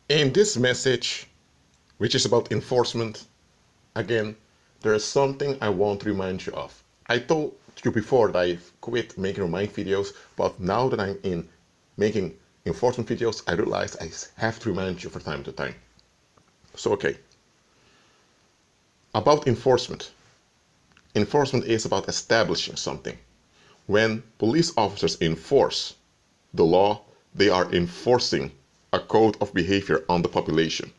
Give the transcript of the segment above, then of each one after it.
In this message, which is about enforcement, again, there is something I want to remind you of. I told you before that I quit making remind videos, but now that I'm in making enforcement videos, I realize I have to remind you from time to time. So, okay, about enforcement. Enforcement is about establishing something. When police officers enforce the law, they are enforcing a code of behavior on the population.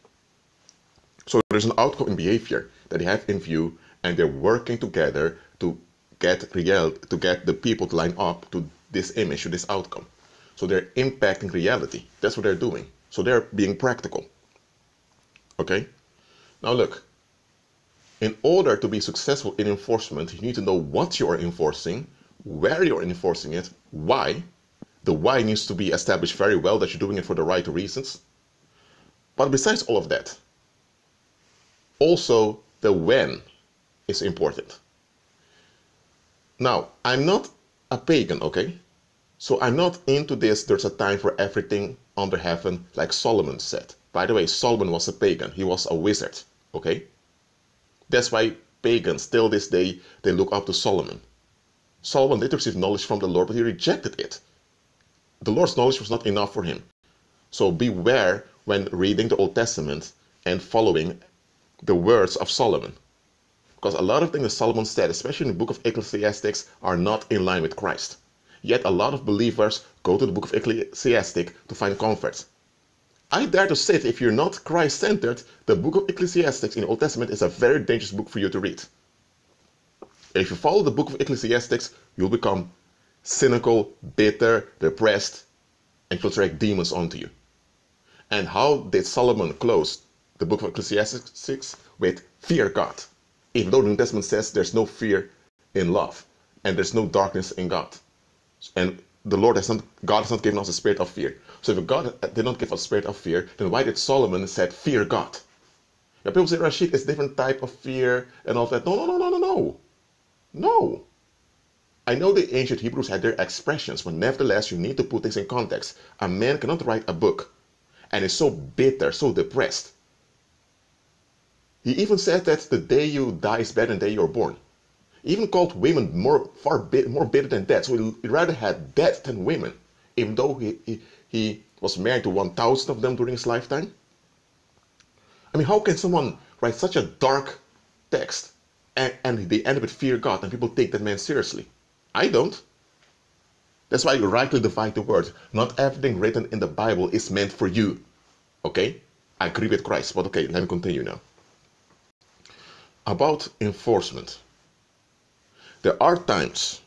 So there's an outcome in behavior that they have in view, and they're working together to get the people to line up to this image, to this outcome. So they're impacting reality. That's what they're doing. So they're being practical. Okay? Now look, in order to be successful in enforcement, you need to know what you are enforcing, where you're enforcing it, why. The why needs to be established very well, that you're doing it for the right reasons. But besides all of that, also the when is important. Now, I'm not a pagan, okay? So I'm not into this, there's a time for everything under heaven, like Solomon said. By the way, Solomon was a pagan. He was a wizard, okay? That's why pagans, still this day, they look up to Solomon. Solomon did receive knowledge from the Lord, but he rejected it. The Lord's knowledge was not enough for him. So beware when reading the Old Testament and following the words of Solomon. Because a lot of things that Solomon said, especially in the book of Ecclesiastes, are not in line with Christ. Yet a lot of believers go to the book of Ecclesiastes to find comfort. I dare to say that if you're not Christ-centered, the book of Ecclesiastes in the Old Testament is a very dangerous book for you to read. If you follow the book of Ecclesiastes, you'll become cynical, bitter, depressed, and you'll drag demons onto you. And how did Solomon close the book of Ecclesiastes? With fear God. Even though the New Testament says there's no fear in love and there's no darkness in God. And God has not given us a spirit of fear. So if God did not give us a spirit of fear, then why did Solomon said fear God? Now people say, Rashid, it's a different type of fear and all that. No. No. I know the ancient Hebrews had their expressions, but nevertheless you need to put things in context. A man cannot write a book and is so bitter, so depressed. He even said that the day you die is better than the day you're born. He even called women more bitter than dead. So he rather had death than women, even though he was married to 1,000 of them during his lifetime. I mean, how can someone write such a dark text and they end with fear God and people take that man seriously? I don't. That's why you rightly divide the word. Not everything written in the Bible is meant for you. Okay? I agree with Christ, but okay, let me continue now. About enforcement. There are times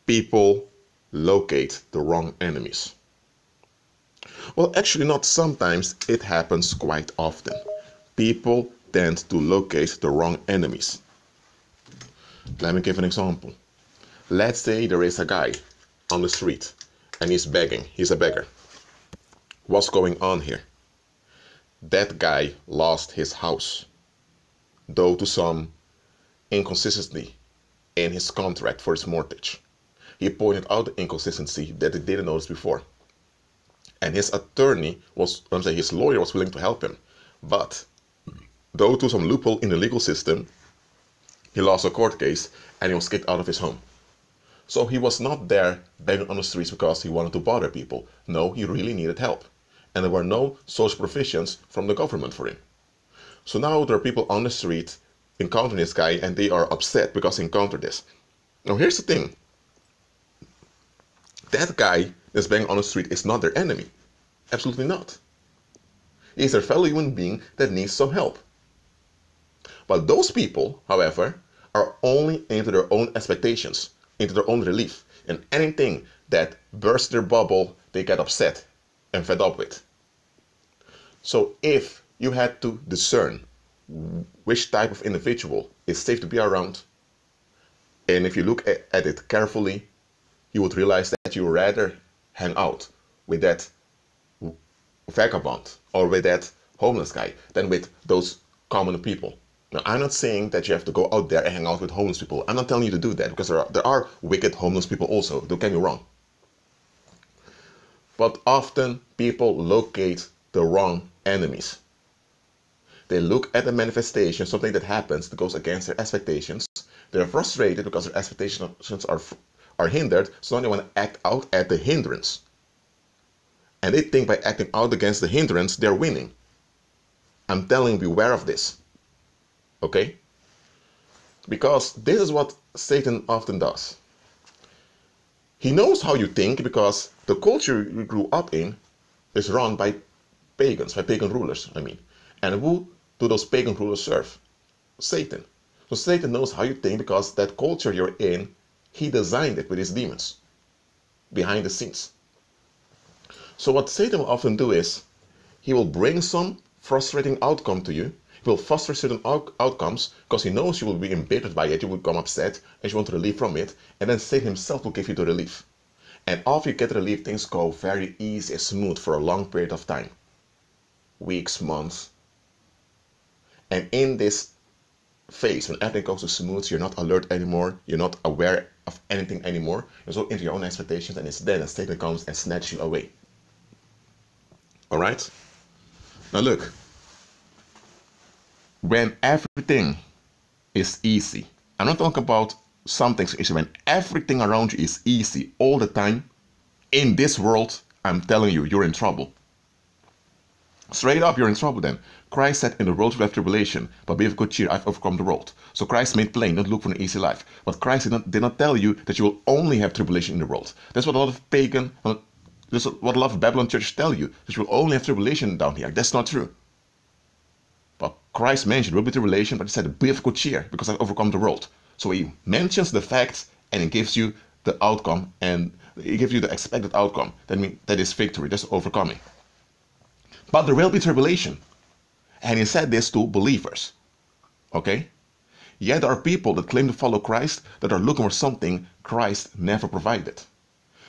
people locate the wrong enemies. Well, actually not sometimes, it happens quite often. People tend to locate the wrong enemies. Let me give an example. Let's say there is a guy on the street and he's begging. He's a beggar. What's going on here? That guy lost his house due to some inconsistency in his contract for his mortgage. He pointed out the inconsistency that he didn't notice before. And his his lawyer was willing to help him. But due to some loophole in the legal system, he lost a court case and he was kicked out of his home. So he was not there begging on the streets because he wanted to bother people. No, he really needed help. And there were no social provisions from the government for him. So now there are people on the street encountering this guy and they are upset because he encountered this. Now here's the thing. That guy that's begging on the street is not their enemy. Absolutely not. He's their fellow human being that needs some help. But those people, however, are only into their own expectations, into their own relief. And anything that bursts their bubble, they get upset and fed up with. So if you had to discern which type of individual is safe to be around, and if you look at it carefully, you would realize that you rather hang out with that vagabond or with that homeless guy than with those common people. Now, I'm not saying that you have to go out there and hang out with homeless people. I'm not telling you to do that, because there are wicked homeless people also. Don't get me wrong. But often people locate the wrong enemies. They look at the manifestation, something that happens that goes against their expectations. They're frustrated because their expectations are hindered, so now they want to act out at the hindrance. And they think by acting out against the hindrance, they're winning. I'm telling you, beware of this. Okay? Because this is what Satan often does. He knows how you think because the culture you grew up in is run by pagans, by pagan rulers, I mean. And who do those pagan rulers serve? Satan. So Satan knows how you think because that culture you're in, he designed it with his demons behind the scenes. So what Satan will often do is he will bring some frustrating outcome to you. He will frustrate certain outcomes because he knows you will be embittered by it, you will become upset and you want relief from it, and then Satan himself will give you the relief. And after you get relief, things go very easy and smooth for a long period of time. Weeks, months. And in this phase, when everything goes so smooth, you're not alert anymore, you're not aware of anything anymore, you're so into your own expectations, and it's then that Satan comes and snatches you away. Alright? Now look, when everything is easy, I'm not talking about some things easy, when everything around you is easy all the time, in this world, I'm telling you, you're in trouble. Straight up, you're in trouble then. Christ said, in the world you have tribulation, but be of good cheer, I've overcome the world. So Christ made plain, don't look for an easy life. But Christ did not tell you that you will only have tribulation in the world. That's what a lot of that's what a lot of Babylon churches tell you, that you will only have tribulation down here. That's not true. But Christ mentioned there will be tribulation, but he said, be of good cheer, because I've overcome the world. So he mentions the facts, and he gives you the outcome, and he gives you the expected outcome. That is victory, that's overcoming. But there will be tribulation. And he said this to believers. Okay? Yet there are people that claim to follow Christ that are looking for something Christ never provided.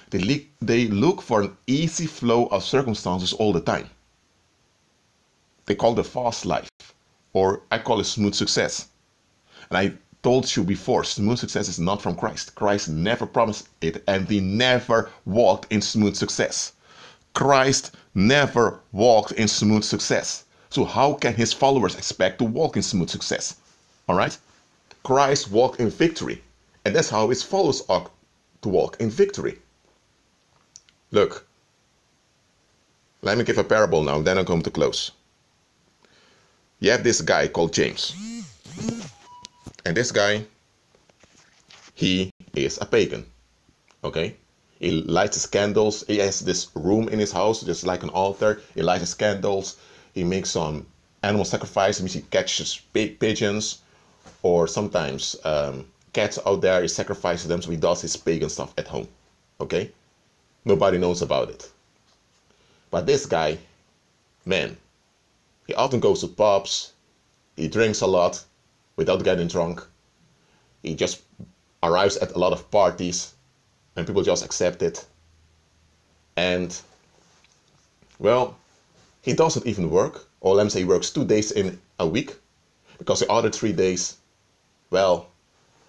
They look for an easy flow of circumstances all the time. They call it fast life. Or I call it smooth success. And I told you before, smooth success is not from Christ. Christ never promised it, and he never walked in smooth success. Christ never walked in smooth success. So how can his followers expect to walk in smooth success? Alright? Christ walked in victory. And that's how his followers ought to walk in victory. Look. Let me give a parable now, then I'm going to close. You have this guy called James. And this guy, he is a pagan. Okay? He lights his candles. He has this room in his house, just like an altar. He lights his candles. He makes some animal sacrifice. He catches pigeons, or sometimes cats out there. He sacrifices them, so he does his pagan stuff at home. Okay? Nobody knows about it. But this guy, man, he often goes to pubs. He drinks a lot without getting drunk. He just arrives at a lot of parties, and people just accept it. And, well, he doesn't even work. Or let me say he works 2 days in a week. Because the other 3 days, well,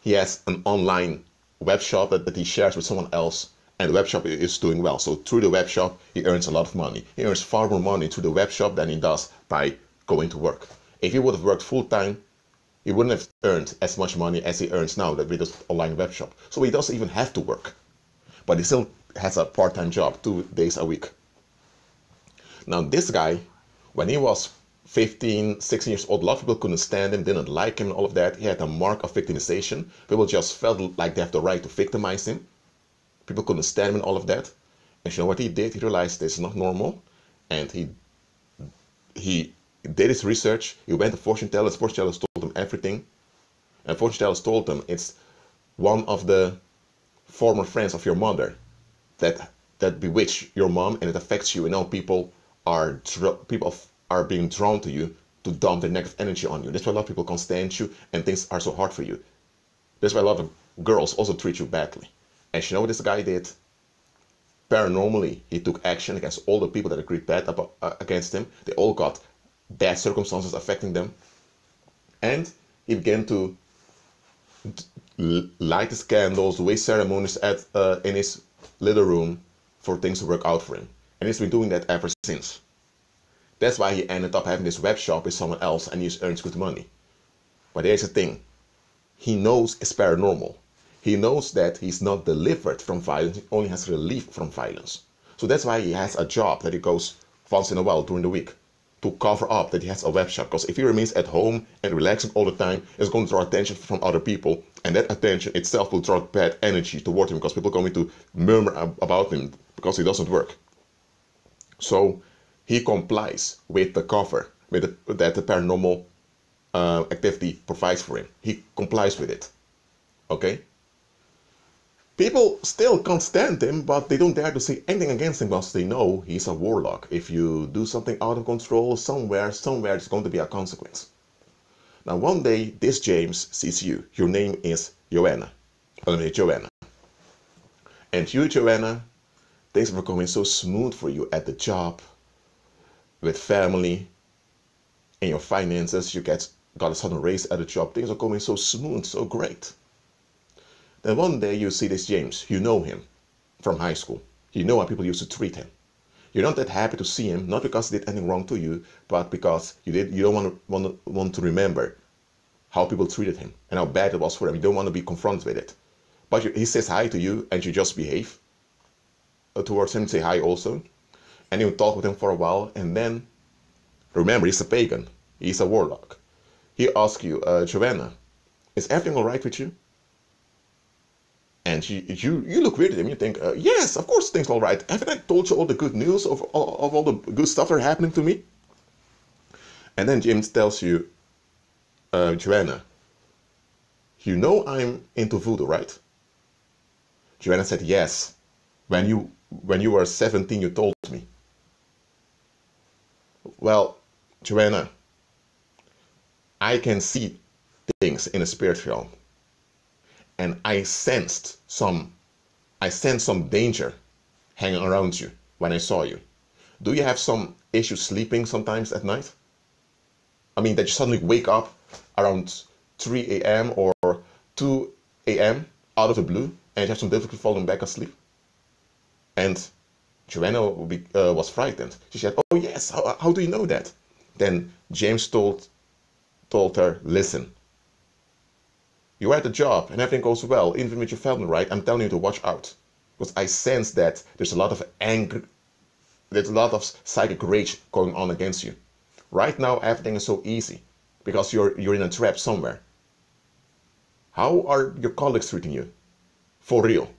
he has an online web shop that he shares with someone else. And the web shop is doing well. So through the web shop, he earns a lot of money. He earns far more money through the web shop than he does by going to work. If he would have worked full time, he wouldn't have earned as much money as he earns now with this online web shop. So he doesn't even have to work. But he still has a part-time job 2 days a week. Now this guy, when he was 15, 16 years old, a lot of people couldn't stand him, didn't like him and all of that. He had a mark of victimization. People just felt like they have the right to victimize him. People couldn't stand him and all of that. And you know what he did? He realized this is not normal. And he did his research. He went to fortune tellers. Fortune tellers told him everything. And fortune tellers told him it's one of the former friends of your mother that bewitch your mom, and it affects you. And now people are being drawn to you to dump their negative energy on you. That's why a lot of people can't stand you, and things are so hard for you. That's why a lot of girls also treat you badly. And you know what this guy did? Paranormally, he took action against all the people that agreed bad against him. They all got bad circumstances affecting them. And he began to light his candles, waste ceremonies in his little room for things to work out for him. And he's been doing that ever since. That's why he ended up having this web shop with someone else and he earns good money. But here's the thing. He knows it's paranormal. He knows that he's not delivered from violence, he only has relief from violence. So that's why he has a job that he goes once in a while during the week to cover up that he has a web shop. Because if he remains at home and relaxing all the time, it's going to draw attention from other people. And that attention itself will draw bad energy toward him because people are going to murmur about him because he doesn't work. So he complies with the cover that the paranormal activity provides for him. He complies with it. Okay? People still can't stand him, but they don't dare to say anything against him because they know he's a warlock. If you do something out of control, somewhere there's going to be a consequence. Now one day, this James sees you. Your name is Joanna. Joanna. And you, Joanna, things were going so smooth for you at the job, with family, in your finances. You got a sudden raise at the job. Things are going so smooth, so great. Then one day you see this James. You know him from high school. You know how people used to treat him. You're not that happy to see him, not because he did anything wrong to you, but because you don't want to remember how people treated him and how bad it was for him. You don't want to be confronted with it. But he says hi to you and you just behave towards him, say hi also. And you talk with him for a while and then, remember, he's a pagan. He's a warlock. He asks you, Joanna, is everything all right with you? And you look weird at him. You think, yes, of course things are all right. Haven't I told you all the good news of all the good stuff that are happening to me? And then James tells you, Joanna, you know I'm into voodoo, right? Joanna said, yes. When you were 17, you told me. Well, Joanna, I can see things in the spirit realm. And I sensed some danger hanging around you when I saw you. Do you have some issue sleeping sometimes at night? I mean, that you suddenly wake up around 3 a.m. or 2 a.m. out of the blue and you have some difficulty falling back asleep? And Joanna was frightened. She said, oh yes, how do you know that? Then James told her, listen, you're at the job and everything goes well, even with your family, right? I'm telling you to watch out. Because I sense that there's a lot of anger, there's a lot of psychic rage going on against you. Right now, everything is so easy because you're in a trap somewhere. How are your colleagues treating you? For real.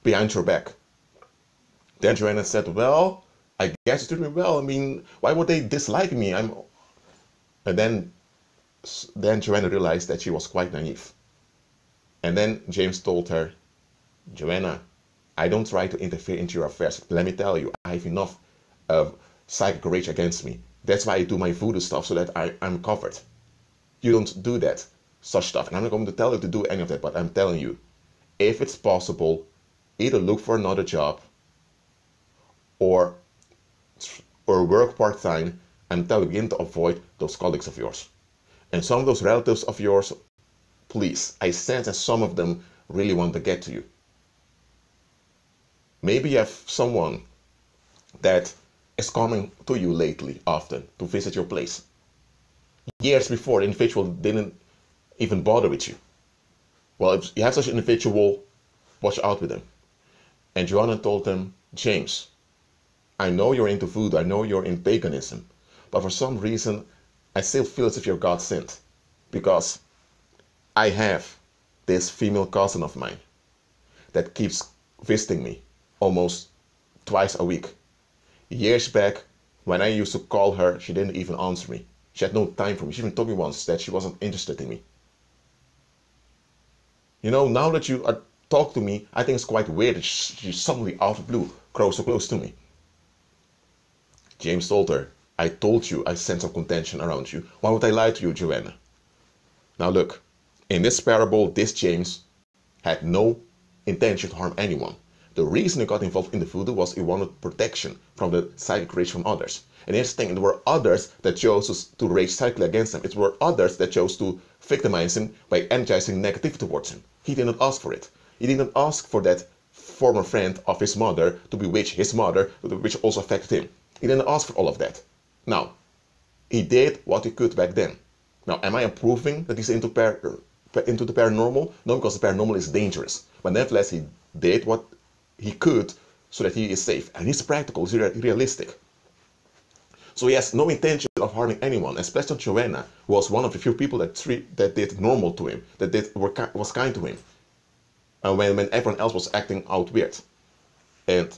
Behind your back. Then Joanna said, well, I guess you treat me well. I mean, why would they dislike me? And then Joanna realized that she was quite naive. And then James told her, Joanna, I don't try to interfere into your affairs. Let me tell you, I have enough psychic rage against me. That's why I do my voodoo stuff so that I'm covered. You don't do that, such stuff. And I'm not going to tell you to do any of that, but I'm telling you, if it's possible, either look for another job or work part-time. I'm telling you, begin to avoid those colleagues of yours. And some of those relatives of yours, please, I sense that some of them really want to get to you. Maybe you have someone that is coming to you lately often to visit your place. Years before, the individual didn't even bother with you. Well, if you have such an individual, watch out with them. And Joanna told them, James, I know you're into voodoo, I know you're in paganism, but for some reason, I still feel as if you're God sent. Because I have this female cousin of mine that keeps visiting me almost twice a week. Years back, when I used to call her, she didn't even answer me. She had no time for me. She even told me once that she wasn't interested in me. You know, now that you talk to me, I think it's quite weird that she suddenly out of the blue grows so close to me. James told her, I told you I sense some contention around you. Why would I lie to you, Joanna? Now look, in this parable, this James had no intention to harm anyone. The reason he got involved in the voodoo was he wanted protection from the psychic rage from others. And here's the thing, there were others that chose to rage psychically against him. It were others that chose to victimize him by energizing negativity towards him. He didn't ask for it. He didn't ask for that former friend of his mother to bewitch his mother, which also affected him. He didn't ask for all of that. Now, he did what he could back then. Now, am I approving that he's into the paranormal? No, because the paranormal is dangerous. But nevertheless, he did what he could so that he is safe. And he's practical, he's realistic. So he has no intention of harming anyone, especially Joanna, who was one of the few people that did normal to him, was kind to him. And when everyone else was acting out weird. And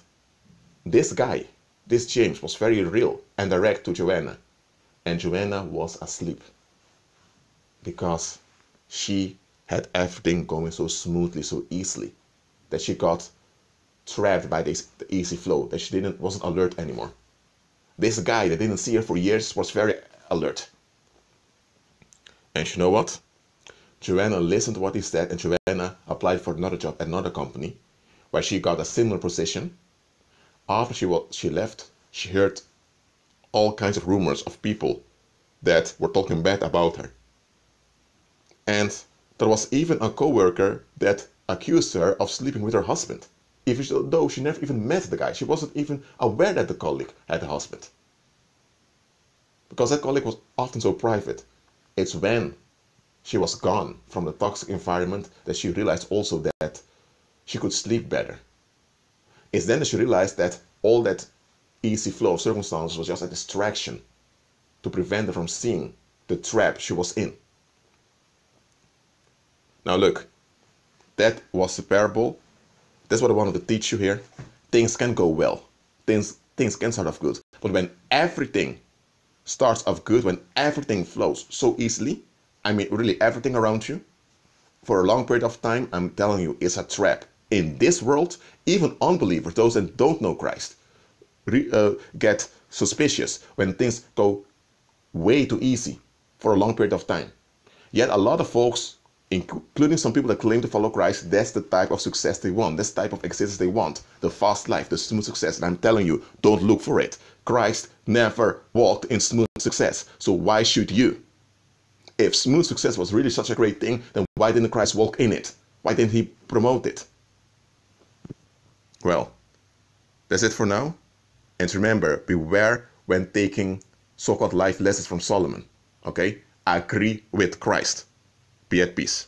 this guy, this James, was very real and direct to Joanna. And Joanna was asleep. Because she had everything going so smoothly, so easily, that she got trapped by the easy flow, that she wasn't alert anymore. This guy that didn't see her for years was very alert. And you know what? Joanna listened to what he said, and Joanna applied for another job at another company, where she got a similar position. After she left, she heard all kinds of rumors of people that were talking bad about her. And there was even a co-worker that accused her of sleeping with her husband, even though she never even met the guy. She wasn't even aware that the colleague had a husband. Because that colleague was often so private. It's when she was gone from the toxic environment that she realized also that she could sleep better. It's then that she realized that all that easy flow of circumstances was just a distraction to prevent her from seeing the trap she was in. Now look, that was the parable. That's what I wanted to teach you here. Things can go well. Things can start off good. But when everything starts off good, when everything flows so easily, I mean really everything around you, for a long period of time, I'm telling you, it's a trap. In this world, even unbelievers, those that don't know Christ, get suspicious when things go way too easy for a long period of time. Yet a lot of folks, including some people that claim to follow Christ, that's the type of success they want. That's the type of existence they want. The fast life, the smooth success. And I'm telling you, don't look for it. Christ never walked in smooth success. So why should you? If smooth success was really such a great thing, then why didn't Christ walk in it? Why didn't he promote it? Well, that's it for now. And remember, beware when taking so-called life lessons from Solomon. Okay? Agree with Christ. Be at peace.